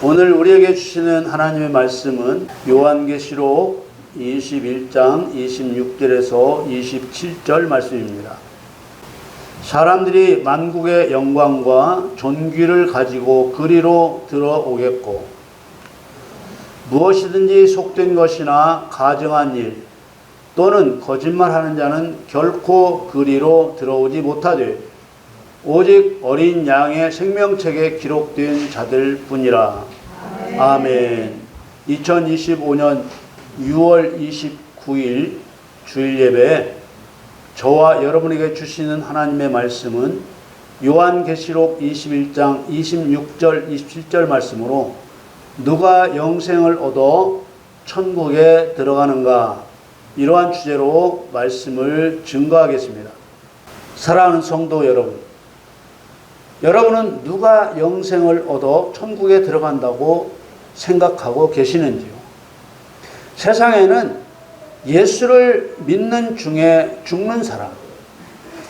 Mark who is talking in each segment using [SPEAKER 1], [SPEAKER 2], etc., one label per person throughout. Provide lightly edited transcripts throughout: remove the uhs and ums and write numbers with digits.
[SPEAKER 1] 오늘 우리에게 주시는 하나님의 말씀은 요한계시록 21장 26절에서 27절 말씀입니다. 사람들이 만국의 영광과 존귀를 가지고 그리로 들어오겠고 무엇이든지 속된 것이나 가증한 일 또는 거짓말하는 자는 결코 그리로 들어오지 못하되 오직 어린 양의 생명책에 기록된 자들 뿐이라. 아멘. 2025년 6월 29일 주일 예배에 저와 여러분에게 주시는 하나님의 말씀은 요한계시록 21장 26절 27절 말씀으로 누가 영생을 얻어 천국에 들어가는가, 이러한 주제로 말씀을 증거하겠습니다. 사랑하는 성도 여러분, 여러분은 누가 영생을 얻어 천국에 들어간다고 생각하고 계시는지요? 세상에는 예수를 믿는 중에 죽는 사람,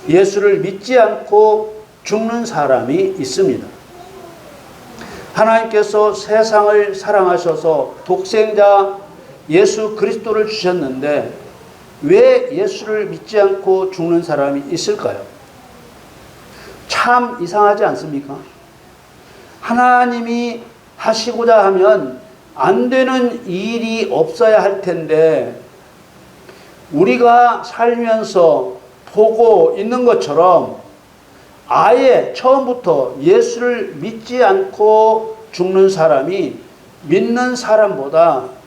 [SPEAKER 1] 예수를 믿지 않고 죽는 사람이 있습니다. 하나님께서 세상을 사랑하셔서 독생자 예수 그리스도를 주셨는데 왜 예수를 믿지 않고 죽는 사람이 있을까요? 참 이상하지 않습니까? 하나님이 하시고자 하면 안 되는 일이 없어야 할 텐데 우리가 살면서 보고 있는 것처럼 아예 처음부터 예수를 믿지 않고 죽는 사람이 믿는 사람보다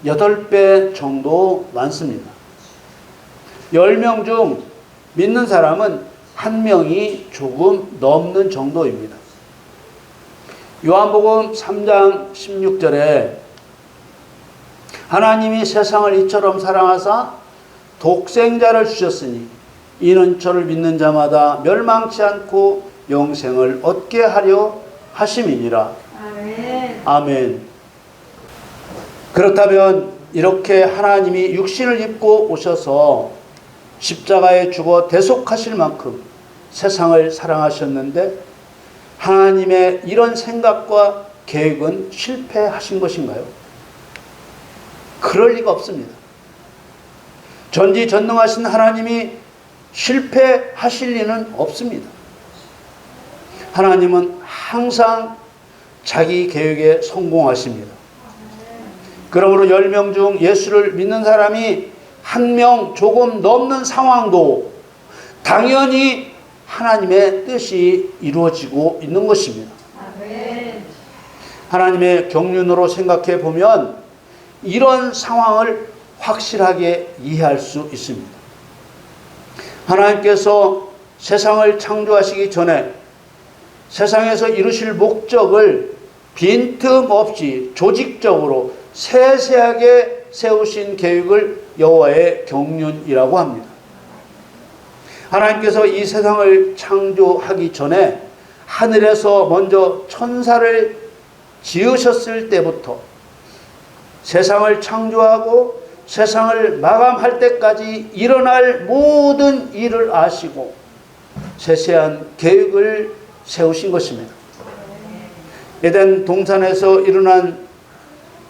[SPEAKER 1] 8배 정도 많습니다. 10명 중 믿는 사람은 1명이 조금 넘는 정도입니다. 요한복음 3장 16절에 하나님이 세상을 이처럼 사랑하사 독생자를 주셨으니 이는 저를 믿는 자마다 멸망치 않고 영생을 얻게 하려 하심이니라. 아멘. 아멘. 그렇다면 이렇게 하나님이 육신을 입고 오셔서 십자가에 죽어 대속하실 만큼 세상을 사랑하셨는데 하나님의 이런 생각과 계획은 실패하신 것인가요? 그럴 리가 없습니다. 전지전능하신 하나님이 실패하실 리는 없습니다. 하나님은 항상 자기 계획에 성공하십니다. 그러므로 10명 중 예수를 믿는 사람이 1명 조금 넘는 상황도 당연히 하나님의 뜻이 이루어지고 있는 것입니다. 하나님의 경륜으로 생각해 보면 이런 상황을 확실하게 이해할 수 있습니다. 하나님께서 세상을 창조하시기 전에 세상에서 이루실 목적을 빈틈없이 조직적으로 세세하게 세우신 계획을 여호와의 경륜이라고 합니다. 하나님께서 이 세상을 창조하기 전에 하늘에서 먼저 천사를 지으셨을 때부터 세상을 창조하고 세상을 마감할 때까지 일어날 모든 일을 아시고 세세한 계획을 세우신 것입니다. 에덴 동산에서 일어난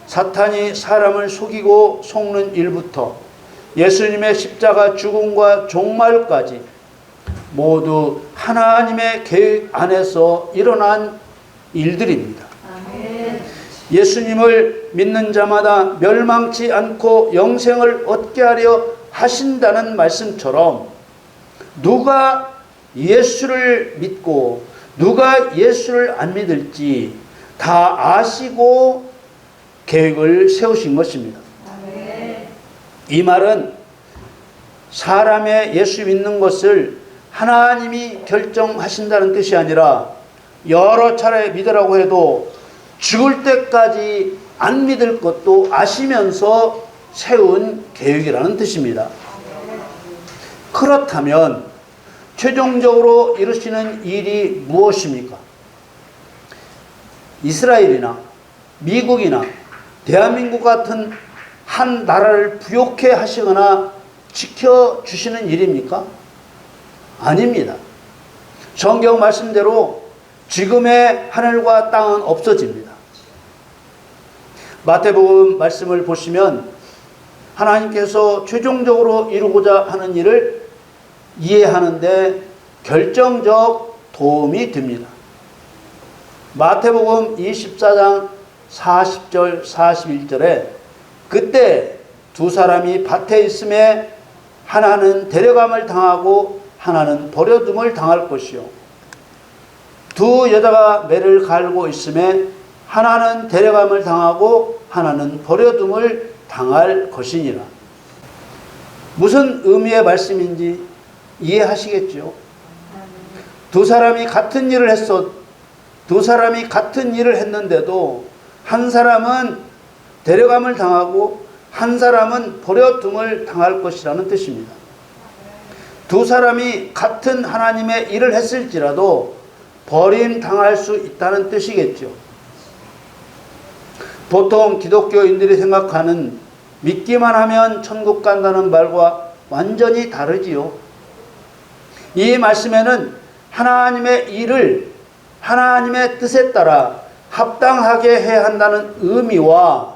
[SPEAKER 1] 사탄이 사람을 속이고 속는 일부터 예수님의 십자가 죽음과 종말까지 모두 하나님의 계획 안에서 일어난 일들입니다. 예수님을 믿는 자마다 멸망치 않고 영생을 얻게 하려 하신다는 말씀처럼 누가 예수를 믿고 누가 예수를 안 믿을지 다 아시고 계획을 세우신 것입니다. 이 말은 사람의 예수 믿는 것을 하나님이 결정하신다는 뜻이 아니라 여러 차례 믿으라고 해도 죽을 때까지 안 믿을 것도 아시면서 세운 계획이라는 뜻입니다. 그렇다면 최종적으로 이루시는 일이 무엇입니까? 이스라엘이나 미국이나 대한민국 같은 한 나라를 부욕해 하시거나 지켜주시는 일입니까? 아닙니다. 성경 말씀대로 지금의 하늘과 땅은 없어집니다. 마태복음 말씀을 보시면 하나님께서 최종적으로 이루고자 하는 일을 이해하는데 결정적 도움이 됩니다. 마태복음 24장 40절 41절에 그때 두 사람이 밭에 있음에 하나는 데려감을 당하고 하나는 버려둠을 당할 것이요 두 여자가 매를 갈고 있음에 하나는 데려감을 당하고 하나는 버려둠을 당할 것이니라. 무슨 의미의 말씀인지 이해하시겠죠? 두 사람이 같은 일을 했는데도 한 사람은 데려감을 당하고 한 사람은 버려둠을 당할 것이라는 뜻입니다. 두 사람이 같은 하나님의 일을 했을지라도 버림당할 수 있다는 뜻이겠죠. 보통 기독교인들이 생각하는 믿기만 하면 천국 간다는 말과 완전히 다르지요. 이 말씀에는 하나님의 일을 하나님의 뜻에 따라 합당하게 해야 한다는 의미와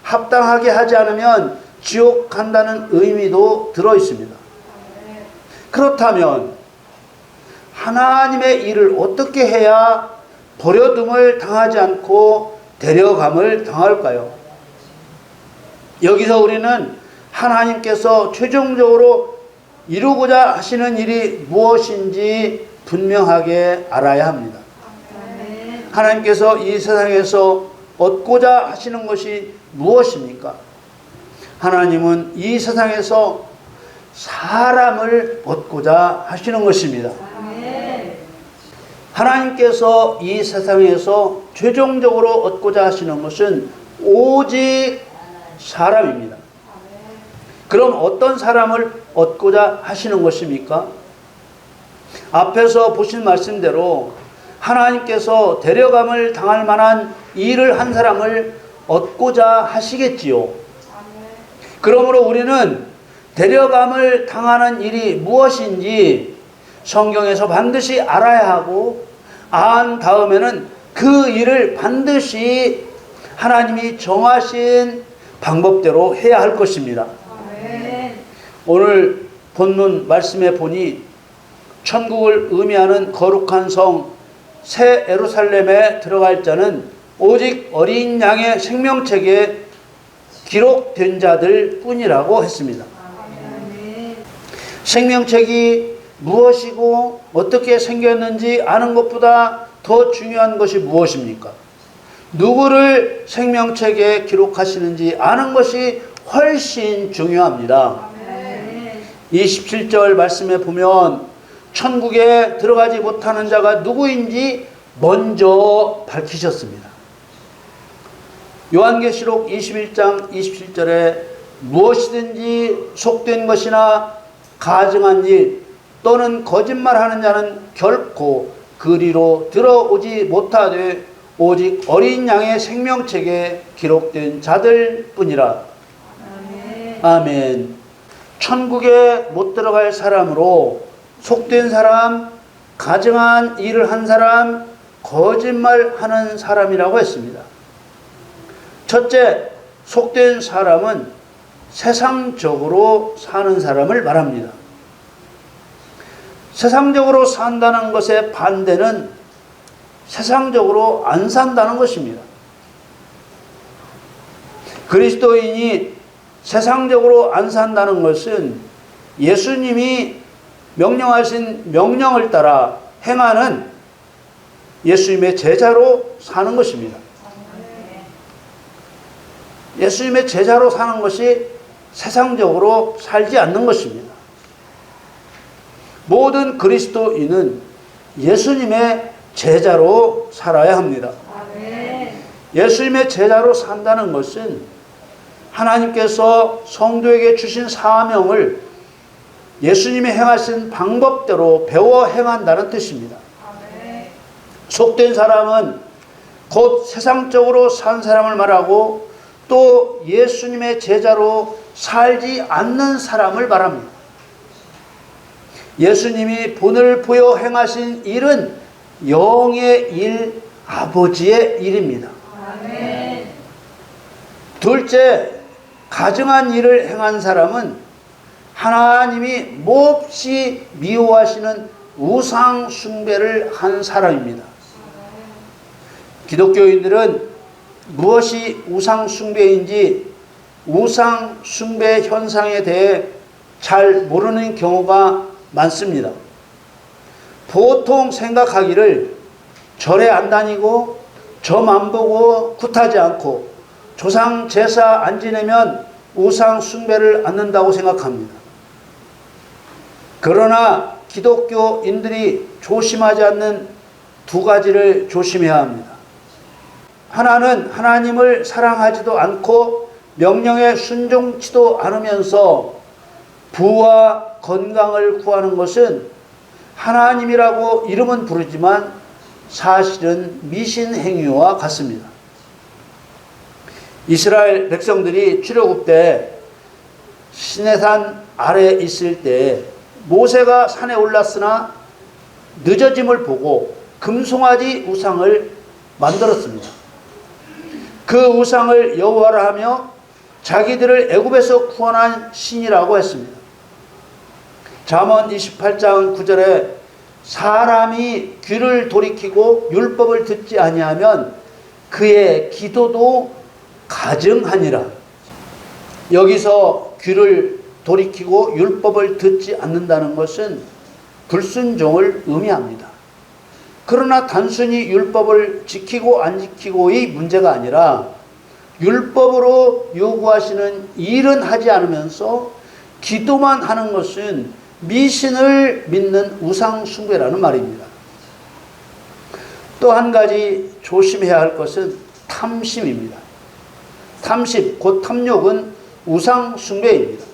[SPEAKER 1] 합당하게 하지 않으면 지옥 간다는 의미도 들어 있습니다. 그렇다면 하나님의 일을 어떻게 해야 버려둠을 당하지 않고 데려감을 당할까요? 여기서 우리는 하나님께서 최종적으로 이루고자 하시는 일이 무엇인지 분명하게 알아야 합니다. 하나님께서 이 세상에서 얻고자 하시는 것이 무엇입니까? 하나님은 이 세상에서 사람을 얻고자 하시는 것입니다. 하나님께서 이 세상에서 최종적으로 얻고자 하시는 것은 오직 사람입니다. 그럼 어떤 사람을 얻고자 하시는 것입니까? 앞에서 보신 말씀대로 하나님께서 데려감을 당할 만한 일을 한 사람을 얻고자 하시겠지요. 그러므로 우리는 데려감을 당하는 일이 무엇인지 성경에서 반드시 알아야 하고 안 다음에는 그 일을 반드시 하나님이 정하신 방법대로 해야 할 것입니다. 오늘 본문 말씀에 보니 천국을 의미하는 거룩한 성 새 예루살렘에 들어갈 자는 오직 어린 양의 생명책에 기록된 자들 뿐이라고 했습니다. 생명책이 무엇이고 어떻게 생겼는지 아는 것보다 더 중요한 것이 무엇입니까? 누구를 생명책에 기록하시는지 아는 것이 훨씬 중요합니다. 27절 말씀에 보면 천국에 들어가지 못하는 자가 누구인지 먼저 밝히셨습니다. 요한계시록 21장 27절에 무엇이든지 속된 것이나 가증한 일 또는 거짓말하는 자는 결코 그리로 들어오지 못하되 오직 어린 양의 생명책에 기록된 자들 뿐이라. 아멘. 천국에 못 들어갈 사람으로 속된 사람, 가증한 일을 한 사람, 거짓말하는 사람이라고 했습니다. 첫째, 속된 사람은 세상적으로 사는 사람을 말합니다. 세상적으로 산다는 것의 반대는 세상적으로 안 산다는 것입니다. 그리스도인이 세상적으로 안 산다는 것은 예수님이 명령하신 명령을 따라 행하는 예수님의 제자로 사는 것입니다. 예수님의 제자로 사는 것이 세상적으로 살지 않는 것입니다. 모든 그리스도인은 예수님의 제자로 살아야 합니다. 예수님의 제자로 산다는 것은 하나님께서 성도에게 주신 사명을 예수님이 행하신 방법대로 배워 행한다는 뜻입니다. 속된 사람은 곧 세상적으로 산 사람을 말하고 또 예수님의 제자로 살지 않는 사람을 말합니다. 예수님이 본을 보여 행하신 일은 영의 일, 아버지의 일입니다. 아멘. 둘째, 가증한 일을 행한 사람은 하나님이 몹시 미워하시는 우상 숭배를 한 사람입니다. 기독교인들은 무엇이 우상 숭배인지 우상 숭배 현상에 대해 잘 모르는 경우가 많습니다. 보통 생각하기를 절에 안 다니고 점 안 보고 굿하지 않고 조상 제사 안 지내면 우상 숭배를 않는다고 생각합니다. 그러나 기독교인들이 조심하지 않는 두 가지를 조심해야 합니다. 하나는 하나님을 사랑하지도 않고 명령에 순종치도 않으면서 부와 건강을 구하는 것은 하나님이라고 이름은 부르지만 사실은 미신 행위와 같습니다. 이스라엘 백성들이 출애굽 때 시내산 아래에 있을 때 모세가 산에 올랐으나 늦어짐을 보고 금송아지 우상을 만들었습니다. 그 우상을 여호와라 하며 자기들을 애굽에서 구원한 신이라고 했습니다. 잠언 28장 9절에 사람이 귀를 돌이키고 율법을 듣지 아니하면 그의 기도도 가증하니라. 여기서 귀를 돌이키고 율법을 듣지 않는다는 것은 불순종을 의미합니다. 그러나 단순히 율법을 지키고 안 지키고의 문제가 아니라 율법으로 요구하시는 일은 하지 않으면서 기도만 하는 것은 미신을 믿는 우상 숭배라는 말입니다. 또 한 가지 조심해야 할 것은 탐심입니다. 탐심, 곧 탐욕은 우상 숭배입니다.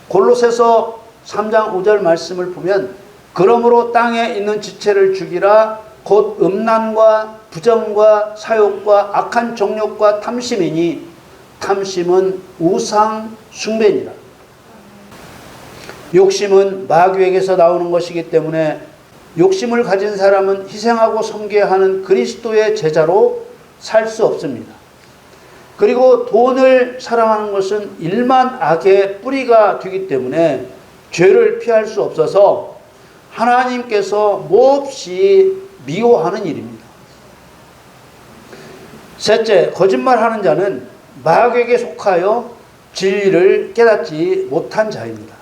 [SPEAKER 1] 골로새서 3장 5절 말씀을 보면 그러므로 땅에 있는 지체를 죽이라 곧 음란과 부정과 사욕과 악한 정욕과 탐심이니 탐심은 우상 숭배니라. 욕심은 마귀에게서 나오는 것이기 때문에 욕심을 가진 사람은 희생하고 섬겨야 하는 그리스도의 제자로 살 수 없습니다. 그리고 돈을 사랑하는 것은 일만 악의 뿌리가 되기 때문에 죄를 피할 수 없어서 하나님께서 몹시 미워하는 일입니다. 셋째, 거짓말하는 자는 마귀에게 속하여 진리를 깨닫지 못한 자입니다.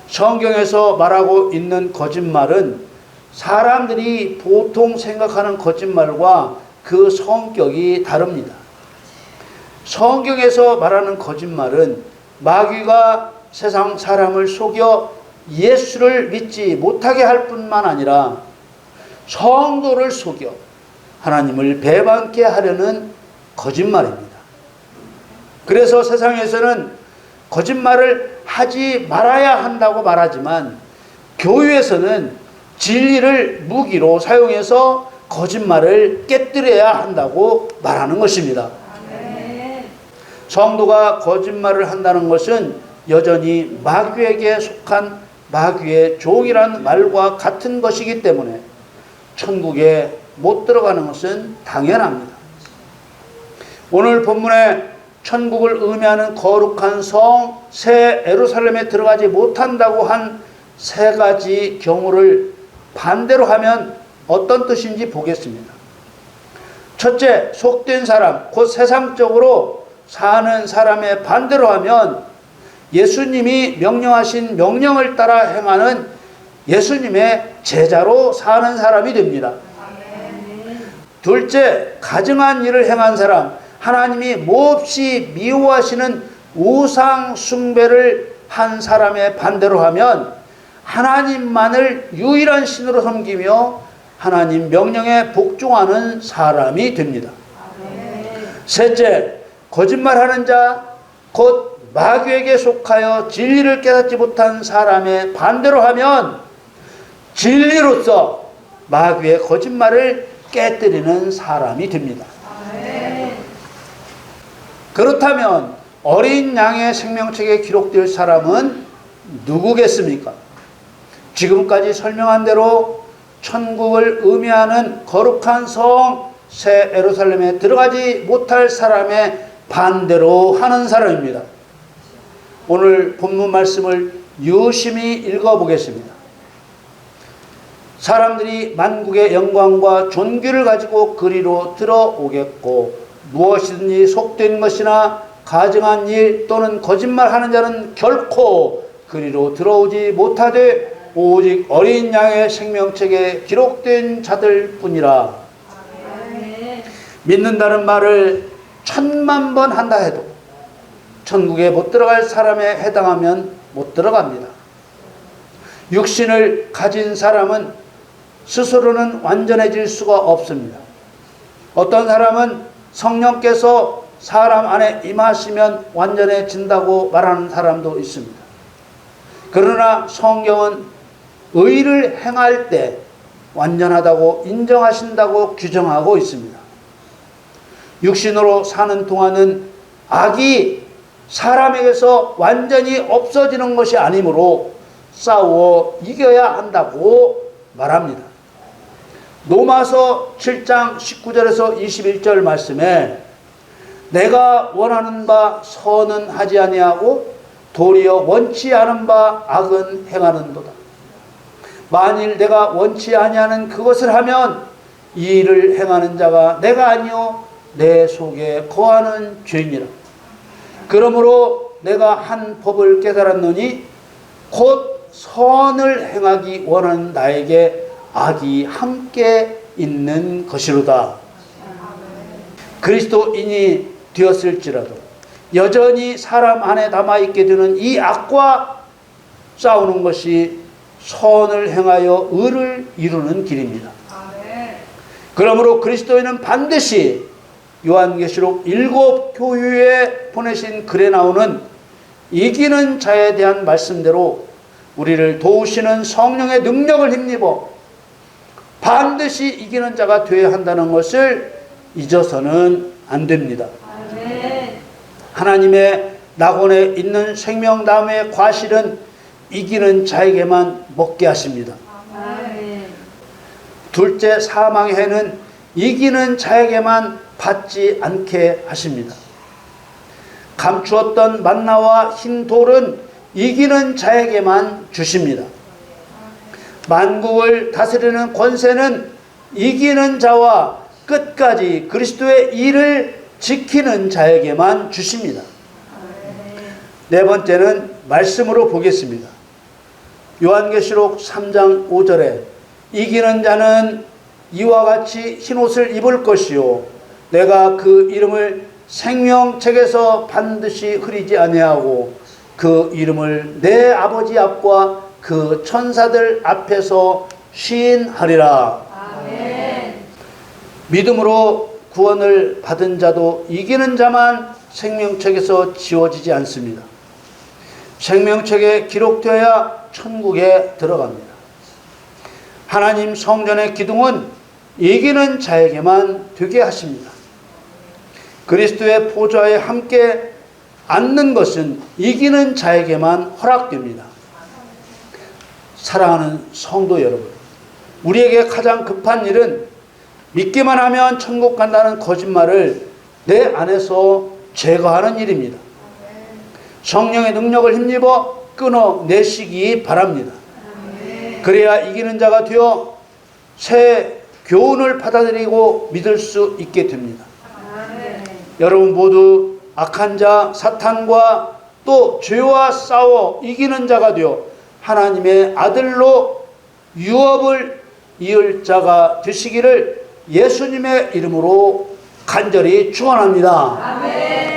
[SPEAKER 1] 성경에서 말하고 있는 거짓말은 사람들이 보통 생각하는 거짓말과 그 성격이 다릅니다. 성경에서 말하는 거짓말은 마귀가 세상 사람을 속여 예수를 믿지 못하게 할 뿐만 아니라 성도를 속여 하나님을 배반케 하려는 거짓말입니다. 그래서 세상에서는 거짓말을 하지 말아야 한다고 말하지만 교회에서는 진리를 무기로 사용해서 거짓말을 깨뜨려야 한다고 말하는 것입니다. 성도가 거짓말을 한다는 것은 여전히 마귀에게 속한 마귀의 종이란 말과 같은 것이기 때문에 천국에 못 들어가는 것은 당연합니다. 오늘 본문에 천국을 의미하는 거룩한 성, 새 예루살렘에 들어가지 못한다고 한 세 가지 경우를 반대로 하면 어떤 뜻인지 보겠습니다. 첫째, 속된 사람, 곧 세상적으로 사는 사람의 반대로 하면 예수님이 명령하신 명령을 따라 행하는 예수님의 제자로 사는 사람이 됩니다. 둘째, 가증한 일을 행한 사람, 하나님이 몹시 미워하시는 우상 숭배를 한 사람의 반대로 하면 하나님만을 유일한 신으로 섬기며 하나님 명령에 복종하는 사람이 됩니다. 셋째, 거짓말하는 자, 곧 마귀에게 속하여 진리를 깨닫지 못한 사람의 반대로 하면 진리로서 마귀의 거짓말을 깨뜨리는 사람이 됩니다. 그렇다면 어린 양의 생명책에 기록될 사람은 누구겠습니까? 지금까지 설명한 대로 천국을 의미하는 거룩한 성 새 예루살렘에 들어가지 못할 사람의 반대로 하는 사람입니다. 오늘 본문 말씀을 유심히 읽어보겠습니다. 사람들이 만국의 영광과 존귀를 가지고 그리로 들어오겠고 무엇이든지 속된 것이나 가증한 일 또는 거짓말하는 자는 결코 그리로 들어오지 못하되 오직 어린 양의 생명책에 기록된 자들 뿐이라. 믿는다는 말을 1000만 번 한다 해도 천국에 못 들어갈 사람에 해당하면 못 들어갑니다. 육신을 가진 사람은 스스로는 완전해질 수가 없습니다. 어떤 사람은 성령께서 사람 안에 임하시면 완전해진다고 말하는 사람도 있습니다. 그러나 성경은 의를 행할 때 완전하다고 인정하신다고 규정하고 있습니다. 육신으로 사는 동안은 악이 사람에게서 완전히 없어지는 것이 아니므로 싸워 이겨야 한다고 말합니다. 로마서 7장 19절에서 21절 말씀에 내가 원하는 바 선은 하지 아니하고 도리어 원치 않은 바 악은 행하는도다. 만일 내가 원치 아니하는 그것을 하면 이 일을 행하는 자가 내가 아니요 내 속에 거하는 죄이니라. 그러므로 내가 한 법을 깨달았노니 곧 선을 행하기 원하는 나에게 악이 함께 있는 것이로다. 그리스도인이 되었을지라도 여전히 사람 안에 남아있게 되는 이 악과 싸우는 것이 선을 행하여 의를 이루는 길입니다. 그러므로 그리스도인은 반드시 요한계시록 7 교회에 보내신 글에 나오는 이기는 자에 대한 말씀대로 우리를 도우시는 성령의 능력을 힘입어 반드시 이기는 자가 되어야 한다는 것을 잊어서는 안 됩니다. 하나님의 낙원에 있는 생명나무의 과실은 이기는 자에게만 먹게 하십니다. 둘째 사망의 해는 이기는 자에게만 받지 않게 하십니다. 감추었던 만나와 흰 돌은 이기는 자에게만 주십니다. 만국을 다스리는 권세는 이기는 자와 끝까지 그리스도의 일을 지키는 자에게만 주십니다. 네 번째는 말씀으로 보겠습니다. 요한계시록 3장 5절에 이기는 자는 이와 같이 흰옷을 입을 것이요 내가 그 이름을 생명책에서 반드시 흐리지 아니하고 그 이름을 내 아버지 앞과 그 천사들 앞에서 시인하리라. 아멘. 믿음으로 구원을 받은 자도 이기는 자만 생명책에서 지워지지 않습니다. 생명책에 기록되어야 천국에 들어갑니다. 하나님 성전의 기둥은 이기는 자에게만 되게 하십니다. 그리스도의 보좌에 함께 앉는 것은 이기는 자에게만 허락됩니다. 사랑하는 성도 여러분, 우리에게 가장 급한 일은 믿기만 하면 천국 간다는 거짓말을 내 안에서 제거하는 일입니다. 성령의 능력을 힘입어 끊어내시기 바랍니다. 그래야 이기는 자가 되어 새 교훈을 받아들이고 믿을 수 있게 됩니다. 여러분 모두 악한 자 사탄과 또 죄와 싸워 이기는 자가 되어 하나님의 아들로 유업을 이을 자가 되시기를 예수님의 이름으로 간절히 축원합니다. 아멘.